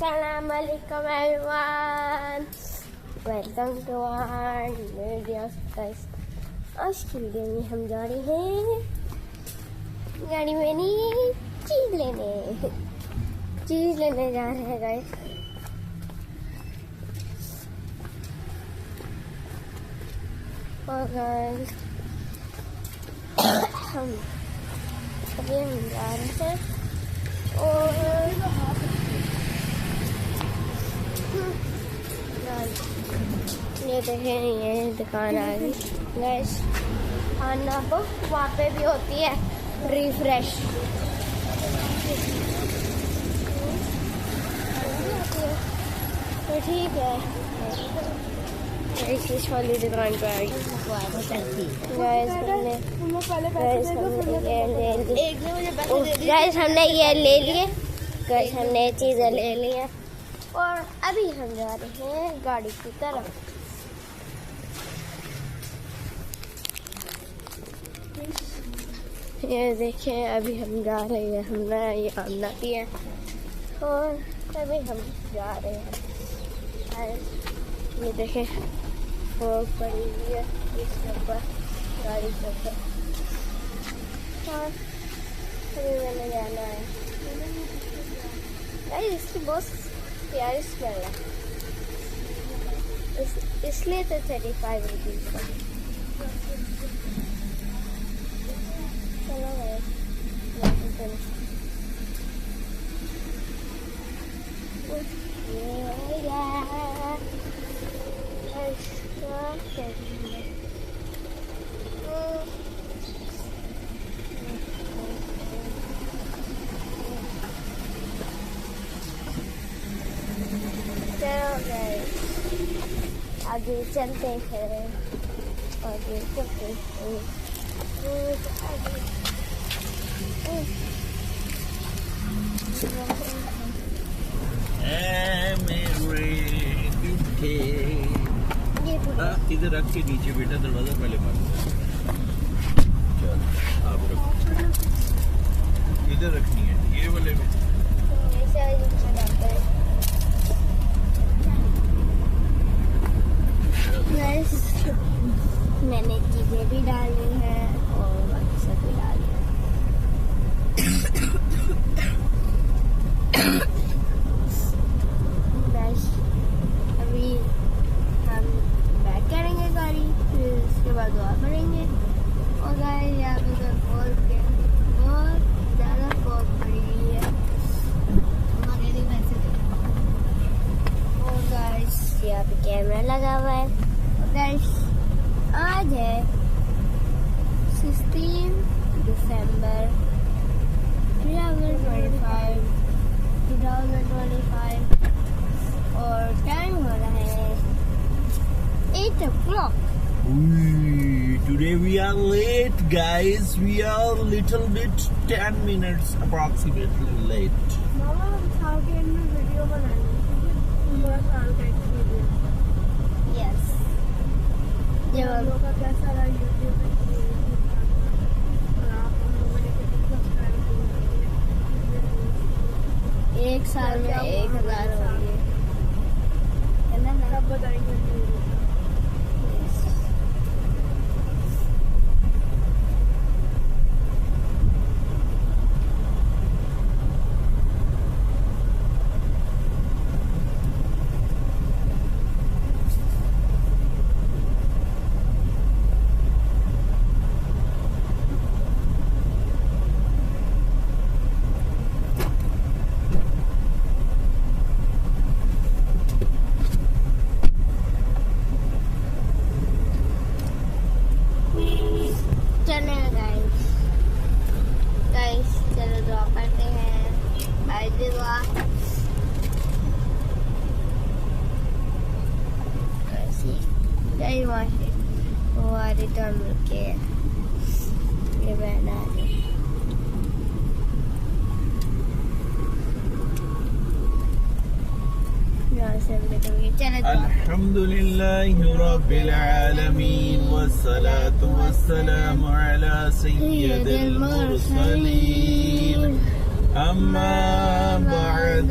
Assalamu alaikum everyone. Welcome to our video guys. आज के लिए में हम जा रहे हैं गाड़ी में नहीं चीज लेने जा रहे हैं गाइस। और गाइस हम जा रहे हैं और ये देखें ये दुकान आ गई गैस। खाना तो वहाँ पे भी होती है रिफ्रेश। तो ठीक है इस वाली दुकान पर आई गैस। हमने ये ले लिए गैस, हमने चीज़ें ले ली हैं और अभी हम जा रहे हैं गाड़ी की तरफ। ये देखिए अभी हम जा रहे हैं, हमने ये आमना किया और अभी हम जा रहे हैं। ये देखें फोक पड़ी हुई है इसके ऊपर गाड़ी के ऊपर और अभी मैंने जाना है। इसकी बहुत प्यारी स्मेल है इसलिए तो 35 रुपीज़ का। चलो आगे चलते हैं, आगे चलते हैं। इधर रख के नीचे बेटा दरवाजा पहले मार। चल आप रखो, इधर रखनी है ये वाले में। मैंने चीजें भी डाली हैं और बाकी सब भी डाली है। बस अभी हम बैक करेंगे गाड़ी, फिर उसके बाद दुआ करेंगे। और गाइस यहाँ पे तो फॉग के बहुत ज़्यादा फॉग पड़ी हुई है हमारे लिए वैसे। और गाइस यहाँ पे कैमरा लगा हुआ है। और गाइस आज है 16 दिसंबर 2025 और टाइम हो रहा है 8 o'clock। Today we are late guys, we are little bit 10 minutes approximately late। मामा हम साल के एंड में वीडियो बनाएंगे, पूरा साल का एक वीडियो। यस जब हम लोग का कैसा रहा यूट्यूब पे और आप लोगों ने कितने सब्सक्राइब किए। एक साल में 1000 हो गए है ना, सब बताएंगे। चलो ड्रॉ करते हैं। बाय दुआ। जय माशे वो आ रही तो मिलके ये बहना आ रही। अल्हम्दुलिल्लाहि रब्बिल आलमीन वस्सलातु वस्सलामु अला सय्यिदिल मुरसलीन अम्मा बअद।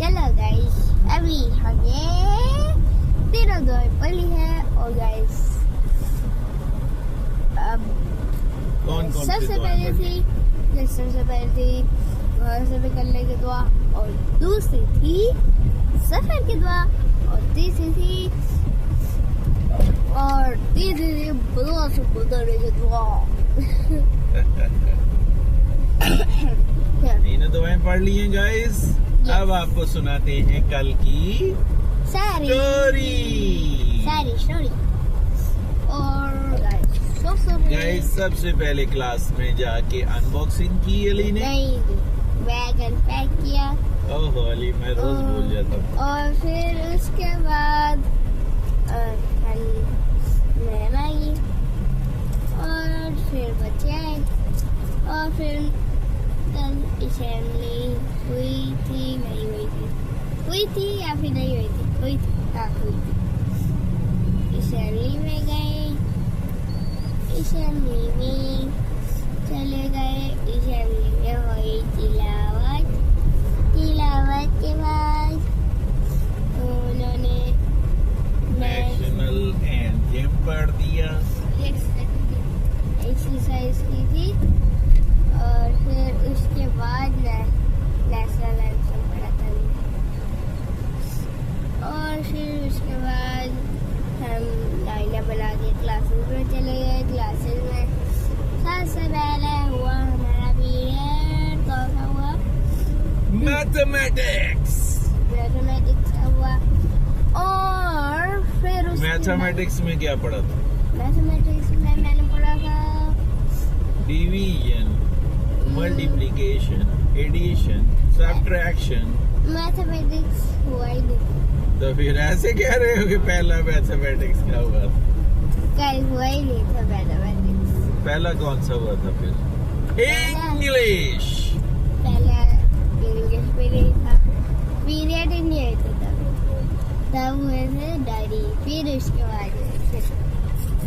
चलो गाइस अभी हमने तीनों दुआएं पढ़ी है और गाइस अब कौन कौन सबसे पहले थी घर से निकलने की दुआ और दूसरी थी सफर की दुआ और तीसरी थी बुआ से गुजरने की दुआ तीनों दुआएं पढ़ ली हैं गाइस अब आपको सुनाते हैं कल की सारी स्टोरी और गाइस सबसे पहले क्लास में जाके अनबॉक्सिंग की अली ने नहीं बैग अनपैक किया ओह अली मैं रोज भूल जाता हूँ और फिर उसके बाद मैम आई और फिर बच्चे आए और फिर कल असेंबली हुई थी नहीं हुई थी या फिर नहीं हुई थी हुई थी असेंबली में गए असेंबली में चले गए असेंबली में हुई तिलावत के बाद उन्होंने नेशनल एंथम पढ़ दिया एक्सरसाइज की थी और फिर उसके बाद नेशनल एंथम पढ़ा था और फिर उसके बाद हम लाइनें बना के क्लासेस में चले गए क्लासेस में सबसे पहले हुआ हमारा पीरियड कौन सा हुआ मैथमेटिक्स हुआ और मैथमेटिक्स में क्या पढ़ा था? मैथमेटिक्स में मैंने पढ़ा था division, multiplication, addition, subtraction. Mathematics हुआ ही नहीं, तो फिर ऐसे कह रहे हो कि पहला मैथमेटिक्स क्या हुआ था? कल हुआ ही नहीं था मैथमेटिक्स। पहला कौन सा हुआ था फिर? इंग्लिश। पहला इंग्लिश पीरियड था, पीरियड ही नहीं होता तब हुए थे डायरी, फिर उसके बाद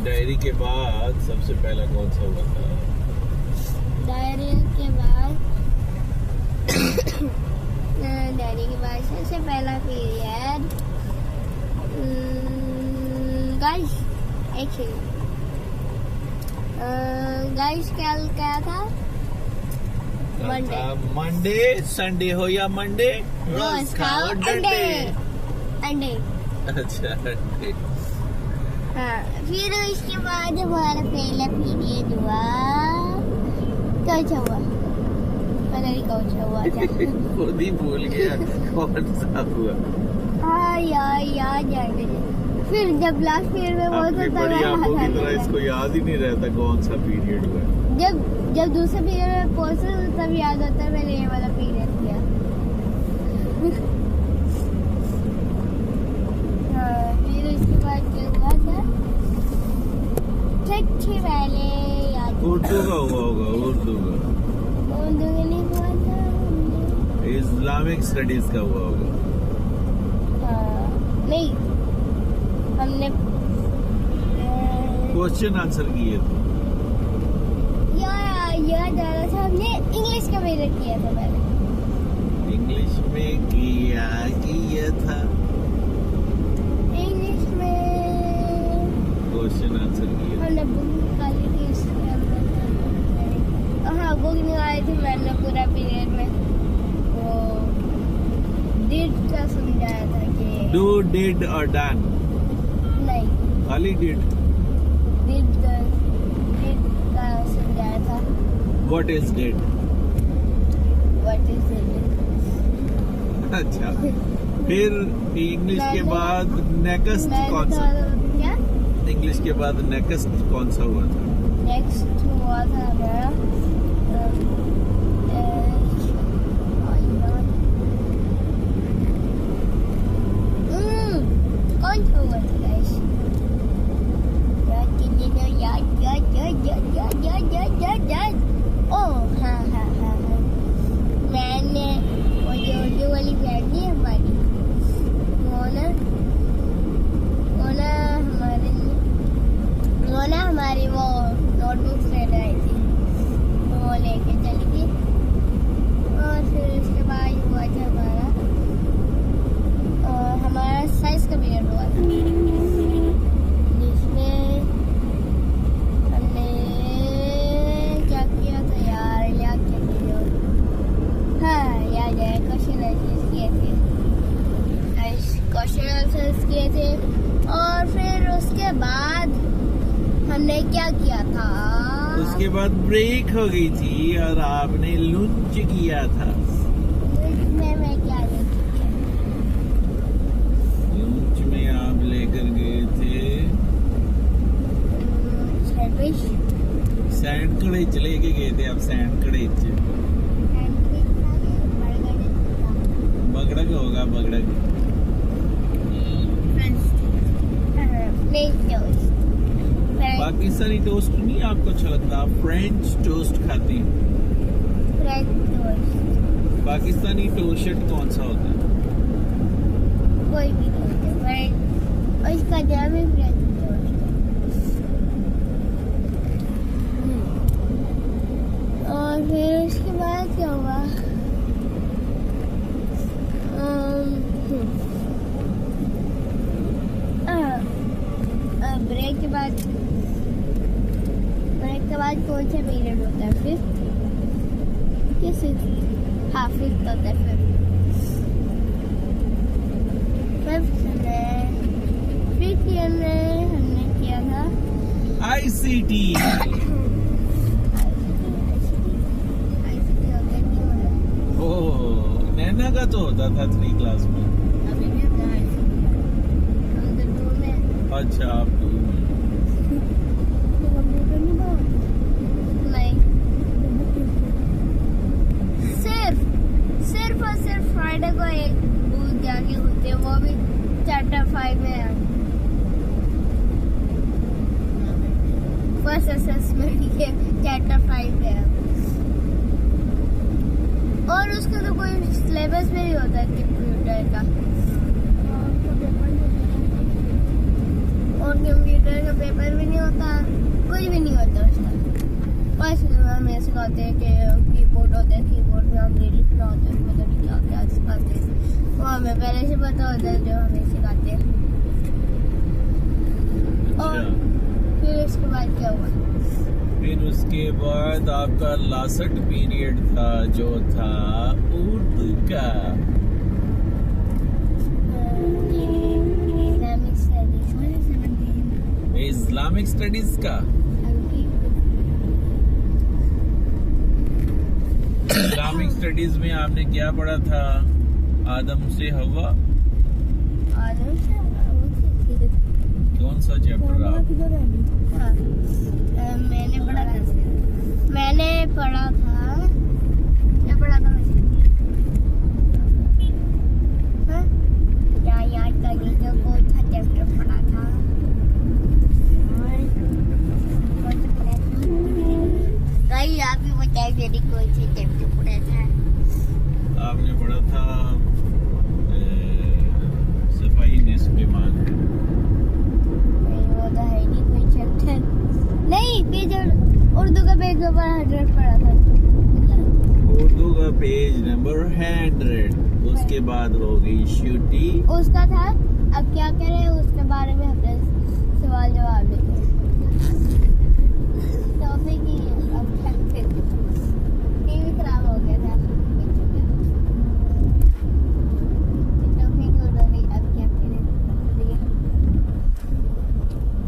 डायरी के बाद सबसे पहला कौन सा हुआ था? डायरी के बाद सबसे पहला पीरियड गाइस कल क्या था? मंडे। संडे हो या मंडे, रोज खाओ अंडे। अंडे। अच्छा, अंडे। हाँ, फिर उसके बाद हमारा पहला पीरियड हुआ, कौन सा हुआ? पता नहीं कौन सा हुआ था। खुद ही भूल गया कौन सा हुआ। हाँ याद जाने। फिर जब लास्ट पीरियड में बहुत अपनी बड़ी आंखों की तरह इसको याद ही नहीं रहता कौन सा पीरियड हुआ। जब दूसरे पीरियड में पहुंचे तब याद आता है मैंने ये वाला पीरियड किया। हाँ, फिर उसके बाद क्या हुआ था? सबसे पहले याद उर्दू का हुआ होगा, उर्दू का नहीं हुआ था, इस्लामिक स्टडीज का हुआ होगा। नहीं, हमने क्वेश्चन आंसर किए थे। याद आ रहा था, हमने इंग्लिश का पीरियड किया था पहले। इंग्लिश में किया था, इंग्लिश में क्वेश्चन आंसर किए। हमने बुक निकाली थी, हाँ बुक निकाली थी मैंने पूरा पीरियड में। वो डिड का समझाया था कि डू, डिड और डन। नहीं, खाली डिड। डिड का समझाया था। What is did? What is did? अच्छा, फिर इंग्लिश के बाद नेक्स्ट कौन सा? क्या? इंग्लिश के बाद नेक्स्ट कौन सा हुआ था? नेक्स्ट हुआ था हमारा कौन सा हुआ था गाइस? याद। ओह हाँ, मैंने वो जो उर्दू वाली बहन थी हमारी, वो ना हमारी वो नोटबुक्स लेने आई थी, वो लेके चली थी। और फिर उसके बाद हुआ था हमारा साइंस का पीरियड हुआ था, जिसमें हमने क्या किया था यार, याद क्या किया? हाँ याद है, क्वेश्चन आंसर्स किए थे। और फिर उसके बाद हमने क्या किया था? उसके बाद ब्रेक हो गई थी और आपने लंच किया था। मैं क्या लंच में आप लेकर गए थे सैंडविच लेके गए थे आप। सैंडविच बगड़क होगा, बगड़क। पाकिस्तानी टोस्ट नहीं आपको अच्छा लगता? आप फ्रेंच टोस्ट खाती हैं? पाकिस्तानी टोस्ट कौन सा होता है? कोई भी टोस्ट है, और इसका नाम है फ्रेंच टोस्ट। और फिर उसके बाद क्या हुआ? ब्रेक के बाद कौन सा पीरियड होता है? फिफ्थ होता है। फिफ्थ ईयर में हमने किया था ICT। ओह, नैना का तो होता था 3 क्लास में। अच्छा आप नहीं, सिर्फ और सिर्फ फ्राइडे को एक बुक जाके होते हैं, वो भी चैप्टर 5 में है। फर्स्ट असेसमेंट के चैप्टर 5 में है, और उसका तो कोई सिलेबस में नहीं होता कंप्यूटर का, और कंप्यूटर का पेपर भी नहीं होता, कुछ भी नहीं होता उसका। बस हमें सिखाते हैं कि कीबोर्ड होता है, कीबोर्ड में हमने लिखना होता है, पता नहीं क्या क्या सिखाते हैं, वो हमें पहले से पता होता है जो हमें सिखाते हैं। और फिर उसके बाद क्या हुआ? फिर उसके बाद आपका लास्ट पीरियड था जो था उर्दू का। इस्लामिक स्टडीज का। इस्लामिक स्टडीज में आपने क्या पढ़ा था? आदम से हवा। कौन सा चैप्टर आप? मैंने पढ़ा था क्या पढ़ा था क्या याद करने का कौन सा चैप्टर पढ़ा था? कहीं आप ही बताइए मेरी कौन सी चैप्टर पढ़ा था? आपने पढ़ा था सफाई निस्फ़ ईमान। नहीं, वो तो है नहीं कोई चैप्टर। नहीं, पेज उर्दू का पेज नंबर 100 पढ़ा था। उर्दू का पेज नंबर 100। उसके बाद हो गई छुट्टी। उसका था अब क्या करें, उसके बारे में हमने सवाल जवाब लिखे। टॉपिक ही अब क्या करें, टीवी खराब हो गया था, टॉपिक उड़ गई, अब क्या करें।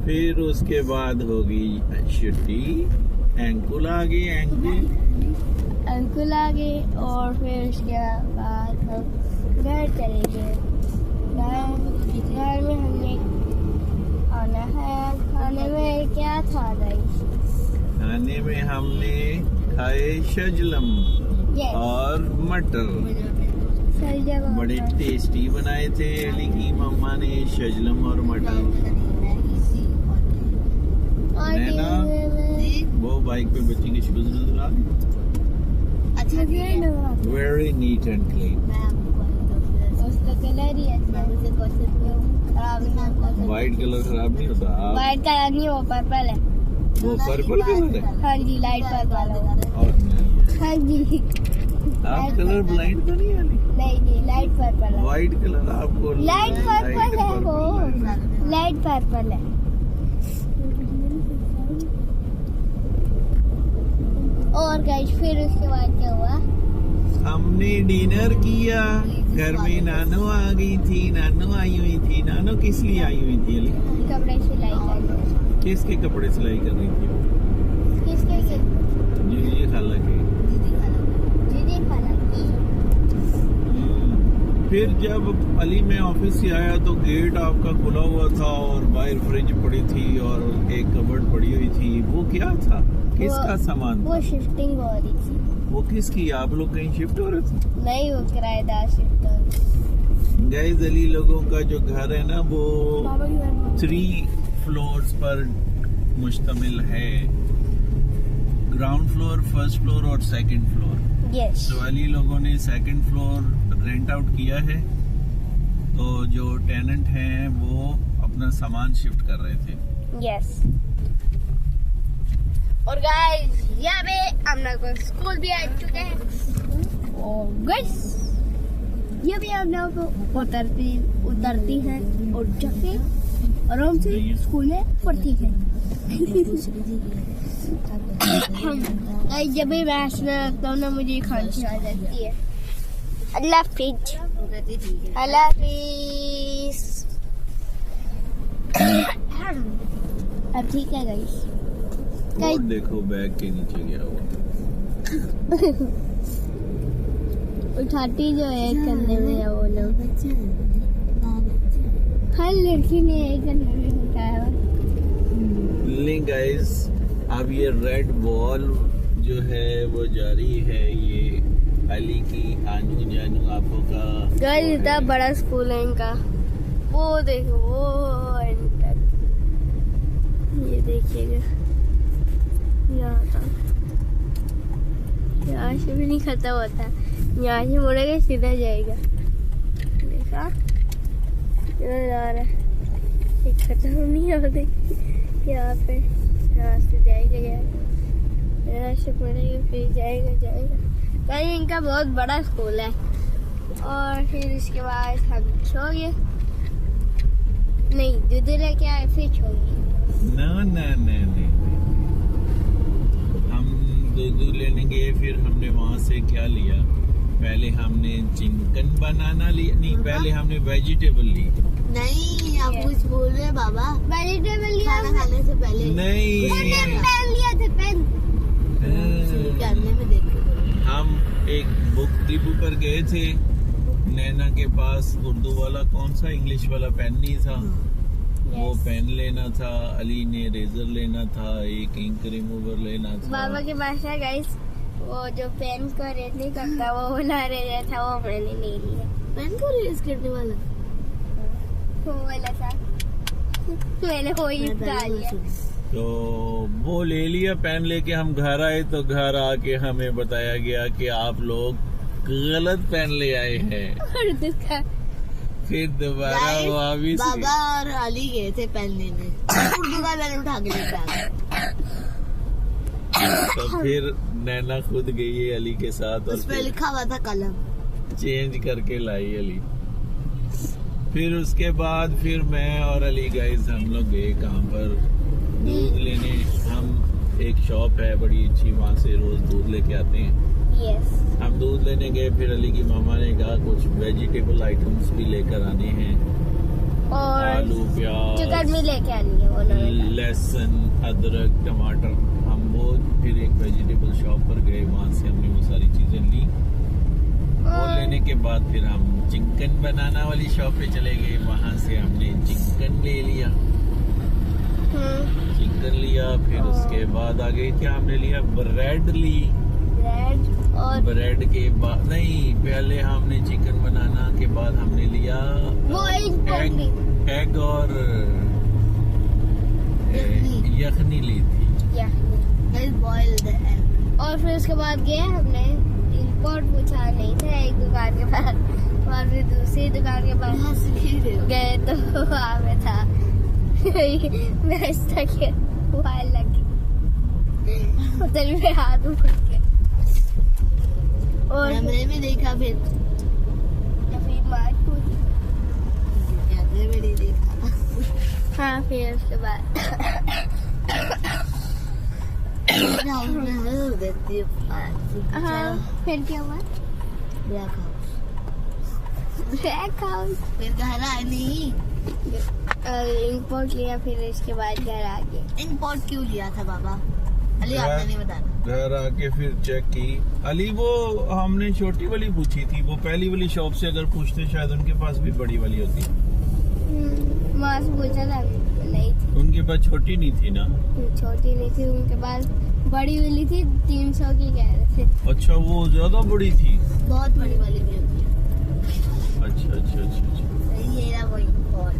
फिर उसके बाद हो गई छुट्टी, अंकुल आ गए। अंकुल आ गए और फिर उसके बाद हम घर चले गए। घर में हमने खाना है। खाने में क्या था गाइस? खाने में हमने खाए शजलम और मटर। बड़े टेस्टी बनाए थे अली की मम्मा ने शजलम और मटर। नैना, वो बाइक पे बच्ची के शूज नजर आ रहे? अच्छा, वेरी नीट एंड क्लीन। उसका कलर ही अच्छा है, खराब नहीं। व्हाइट कलर खराब नहीं होता। व्हाइट कलर नहीं, वो पर्पल है। वो पर्पल कलर है। हाँ जी, लाइट पर्पल है। और नहीं, हाँ जी, आप कलर ब्लाइंड तो नहीं है? नहीं, लाइट पर्पल है। व्हाइट कलर आपको लाइट पर्पल है, वो लाइट पर्पल है। और गाइस फिर उसके बाद क्या हुआ? हमने डिनर किया। घर में नानो आ गई थी, नानो आई हुई थी। नानो किस लिए आई हुई थी अली? कपड़े सिलाई कर रही। किसके कपड़े सिलाई कर रही थी? किसके? जी खाला के। दीदी खाला की। फिर जब अली मैं ऑफिस से आया तो गेट आपका खुला हुआ था और बाहर फ्रिज पड़ी थी और एक कबर्ड पड़ी हुई थी। वो क्या था? किसका सामान? वो शिफ्टिंग हो रही थी। वो किसकी? आप लोग कहीं शिफ्ट हो रहे थे? नहीं, वो किराएदार शिफ्ट हो रही थी। गाइस अली लोगों का जो घर है ना वो 3 फ्लोर्स पर मुश्तमिल है। ग्राउंड फ्लोर, फर्स्ट फ्लोर और सेकंड फ्लोर। यस। तो अली लोगों ने सेकंड फ्लोर रेंट आउट किया है, तो जो टेनेंट हैं वो अपना सामान शिफ्ट कर रहे थे। यस। और गाइस यहाँ पे हम लोग स्कूल भी आ चुके हैं। और गाइस ये भी हम लोग उतरती हैं और जाके आराम से स्कूल में पढ़ती हैं। जब भी मैच में लगता हूँ ना, मुझे खांसी आ जाती है। अल्लाह हाफिज। अल्लाह हाफिज। अब ठीक है गाइस। और देखो बैग के नीचे गया हुआ। उठाती जो है कंधे में है वो लोग। हर लड़की ने एक कंधे में उठाया चलें गाइस, अब ये रेड बॉल जो है वो जारी है, ये अली की आनू जानू आपो का। गाइस इतना बड़ा स्कूल है इनका, वो देखो वो एंटर, ये देखिएगा यहाँ तक, यहाँ से भी नहीं खत्म होता, यहाँ से मुड़ेगा सीधा जाएगा, देखा इधर जा रहा है, ये खत्म नहीं होते यहाँ पे, यहाँ से जाएगा यहाँ से मुड़ेगा फिर जाएगा। कहीं इनका बहुत बड़ा स्कूल है। और फिर इसके बाद हम सो गए, नहीं दूध लेके आए फिर सो गए। नहीं, हम दूध लेने गए, फिर हमने वहाँ से क्या लिया, पहले हमने चिकन बनाना लिया, नहीं पहले हमने वेजिटेबल ली। नहीं आप कुछ बोल रहे हैं बाबा, वेजिटेबल लिया खाना खाने से पहले। नहीं पेन लिया था, पेन जानने में देखे हम एक बुक डिपो पर गए थे, नैना के पास उर्दू वाला कौन सा इंग्लिश वाला पेन नहीं था, वो पेन लेना था, अली ने रेजर लेना था, एक इंक रिमूवर लेना था। बाबा के पास है गाइस, वो जो पेन को रेज नहीं करता वो वाला रेजर था, वो मैंने नहीं लिया। पेन को रेज करने वाला वो वाला था, मैंने वो ही डाल लिया। तो वो ले लिया, पेन लेके हम घर आए, तो घर आके हमें बताया गया कि आप लोग गलत पेन ले आए हैं। उर्दू का फिर दोबारा वापिस बाबा और अली गए थे पेन लेने, उर्दू का पेन उठा के लेके आ गए। तो फिर नैना खुद गई है अली के साथ, और उस पे फिर लिखा हुआ था कलम, चेंज करके लाई अली। फिर उसके बाद फिर मैं और अली गाइस हम लोग गए कहाँ पर, दूध लेने। हम एक शॉप है बड़ी अच्छी, वहाँ से रोज दूध लेके आते हैं। यस, हम दूध लेने गए, फिर अली की मामा ने कहा कुछ वेजिटेबल आइटम्स भी लेकर आने हैं, और आलू प्याज चिकन भी लेके आनी है उन्होंने। लहसुन अदरक टमाटर। हम वो फिर एक वेजिटेबल शॉप पर गए, वहाँ से हमने वो सारी चीजें ली। वो लेने के बाद फिर हम चिकन बनाना वाली शॉप पे चले गए, वहाँ से हमने चिकन ले लिया। चिकन लिया, फिर उसके बाद आगे क्या हमने लिया, ब्रेड ली। ब्रेड और ब्रेड के बाद नहीं, पहले हमने चिकन बनाना के बाद हमने लिया वो एग और यखनी ली थी। Boiled egg. और फिर उसके बाद गए हमने इंपोर्ट पूछा, नहीं था एक दुकान के पास, और फिर दूसरी दुकान के पास गए तो वहाँ पे था नाश्ता के मोबाइल लगे, होटल में हाथ उठ के, और कैमरे में देखा, फिर मार्केट, कैमरे में नहीं देखा। हाँ फिर उसके बाद हाँ फिर क्या हुआ, ब्लैक हाउस, फिर घर आए नहीं, इंपोर्ट लिया, फिर इसके बाद घर आ गए। इंपोर्ट क्यों लिया था बाबा? अली आपने नहीं बताया। घर आके फिर चेक की, अली वो हमने छोटी वाली पूछी थी, वो पहली वाली शॉप से अगर पूछते शायद उनके पास भी बड़ी वाली होती। वहाँ से पूछा था, नहीं थी, उनके पास छोटी नहीं थी ना। छोटी नहीं थी, उनके पास बड़ी वाली थी, 300 की कह रहे थे। अच्छा, वो ज्यादा बड़ी थी। बहुत बड़ी वाली भी होती है। अच्छा। ये रहा वो इंपोर्ट।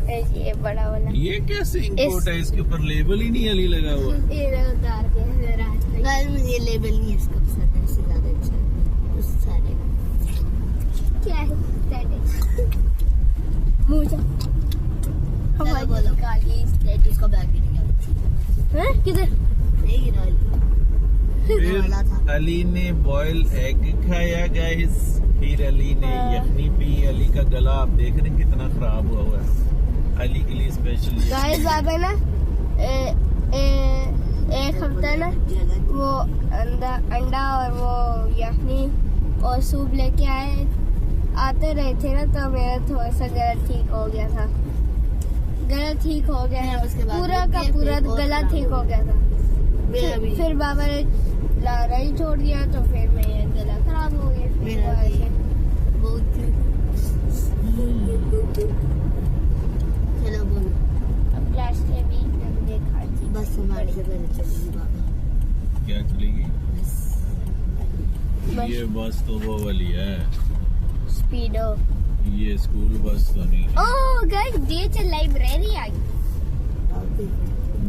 ये बड़ा वाला, ये कैसे इंपोर्ट है, इसके ऊपर लेबल ही नहीं अली लगा हुआ। ये उतार के गर्ल में ये लेबल नहीं है इसका, से ज्यादा अच्छा है उस सारे। क्या है मुझे चलो बोलो, इसको बैग गिरेगा। किधर नहीं गिरा, वाला था। फिर अली ने बॉयल एग खाया गाइस, फिर अली ने यखनी पी। अली का गला आप देख रहे हैं कितना खराब हुआ है, अली के लिए स्पेशल। गाइस बाबा ना एक हफ्ता ना वो अंडा और वो यखनी और सूप लेके आते रहे थे ना, तो मेरा थोड़ा सा गला ठीक हो गया था, उसके बाद पूरा का पूरा गला ठीक हो गया था। फिर बाबा ने लाना ही छोड़ दिया, तो फिर मेरा गला खराब हो गया। चलो बोलो। अब लास्ट में भी हमने खा से पहले चलेगी बाबा। क्या चलेगी? बस। ये बस तो वो वाली है, स्पीडो। ये स्कूल बस तो नहीं है। ओह गाइस, ये लाइब्रेरी आ गई।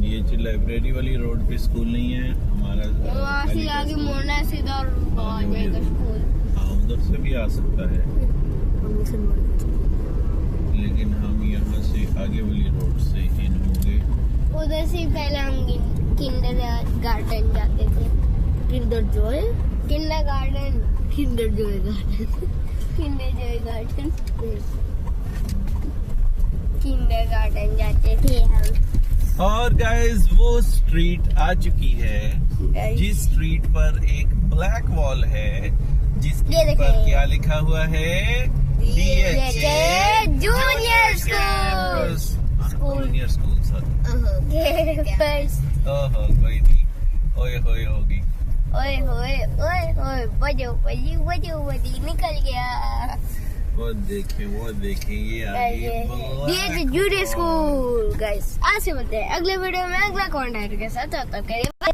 ये जो लाइब्रेरी वाली रोड पे स्कूल नहीं है हमारा। वहाँ से आगे मोड़ना है सीधा और आ जाएगा स्कूल। हाँ, उधर से भी आ सकता है, लेकिन हम यहाँ से आगे वाली रोड से इन होंगे। उधर से पहले हम किंडर गार्डन जाते थे। Kinder Joy garden Kinder Joy जाते थे हम। और गाइस वो स्ट्रीट आ चुकी है जिस स्ट्रीट पर एक ब्लैक वॉल है, जिसके ये देखें। ऊपर क्या लिखा हुआ है? DHA junior junior school sir. First. ओहो कोई नहीं, ओए होए होगी। ओए होए बजो निकल गया। वो देखे ये आगे DHA जूनियर स्कूल। गाइस आज से बोलते हैं अगले वीडियो में अगला कंटेंट के साथ, तब तक के लिए bye।